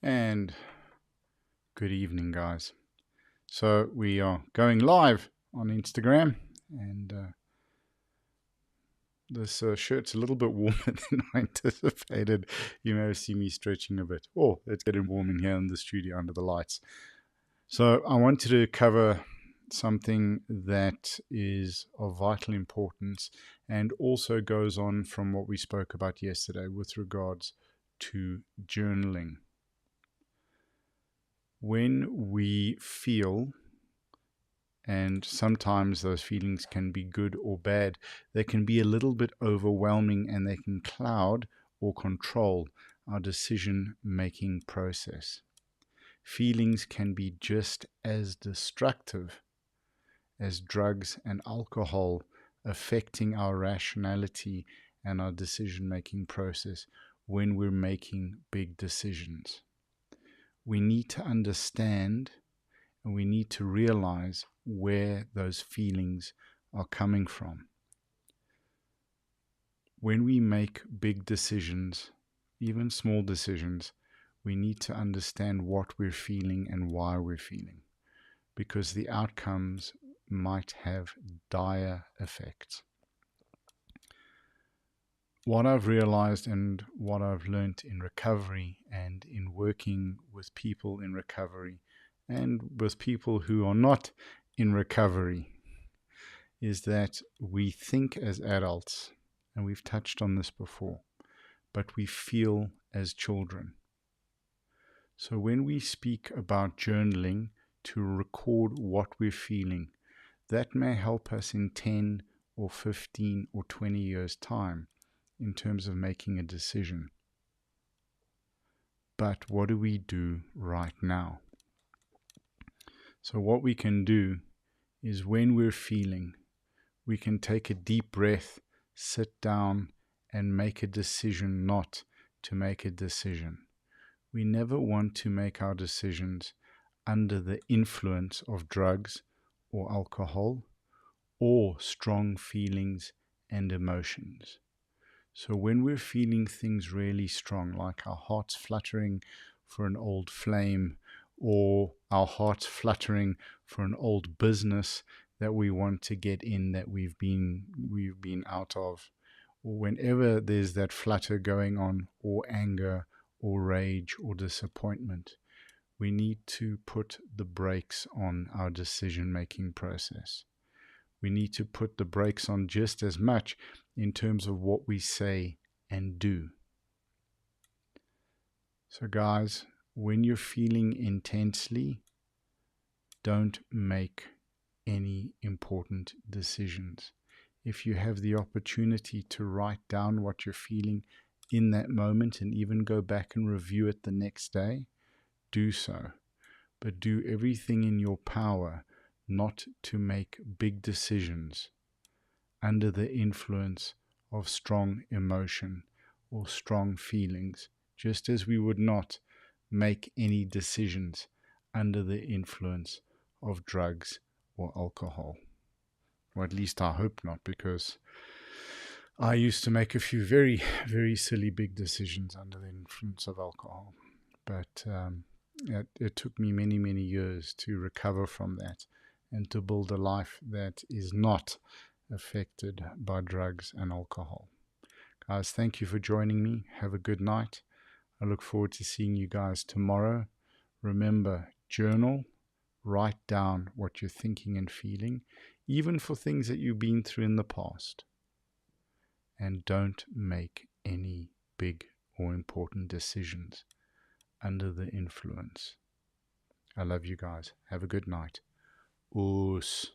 And good evening, guys. So we are going live on Instagram, and this shirt's a little bit warmer than I anticipated. You may see me stretching a bit. Oh, it's getting warm in here in the studio under the lights. So I wanted to cover something that is of vital importance and also goes on from what we spoke about yesterday with regards to journaling. When we feel, and sometimes those feelings can be good or bad, they can be a little bit overwhelming and they can cloud or control our decision-making process. Feelings can be just as destructive as drugs and alcohol, affecting our rationality and our decision-making process when we're making big decisions. We need to understand and we need to realize where those feelings are coming from. When we make big decisions, even small decisions, we need to understand what we're feeling and why we're feeling, because the outcomes might have dire effects. What I've realized and what I've learned in recovery and in working with people in recovery and with people who are not in recovery is that we think as adults, and we've touched on this before, but we feel as children. So when we speak about journaling to record what we're feeling, that may help us in 10 or 15 or 20 years' time in terms of making a decision. But what do we do right now? So what we can do is when we're feeling, we can take a deep breath, sit down, and make a decision not to make a decision. We never want to make our decisions under the influence of drugs or alcohol or strong feelings and emotions. So when we're feeling things really strong, like our hearts fluttering for an old flame, or our hearts fluttering for an old business that we want to get in that we've been out of, or whenever there's that flutter going on, or anger or rage or disappointment, we need to put the brakes on our decision-making process. We need to put the brakes on just as much in terms of what we say and do. So guys, when you're feeling intensely, don't make any important decisions. If you have the opportunity to write down what you're feeling in that moment and even go back and review it the next day, do so. But do everything in your power not to make big decisions under the influence of strong emotion or strong feelings, just as we would not make any decisions under the influence of drugs or alcohol. Or at least I hope not, because I used to make a few very, very silly big decisions under the influence of alcohol. But it took me many, many years to recover from that and to build a life that is not affected by drugs and alcohol. Guys, thank you for joining me. Have a good night. I look forward to seeing you guys tomorrow. Remember, journal, write down what you're thinking and feeling, even for things that you've been through in the past. And don't make any big or important decisions under the influence. I love you guys. Have a good night. Oos.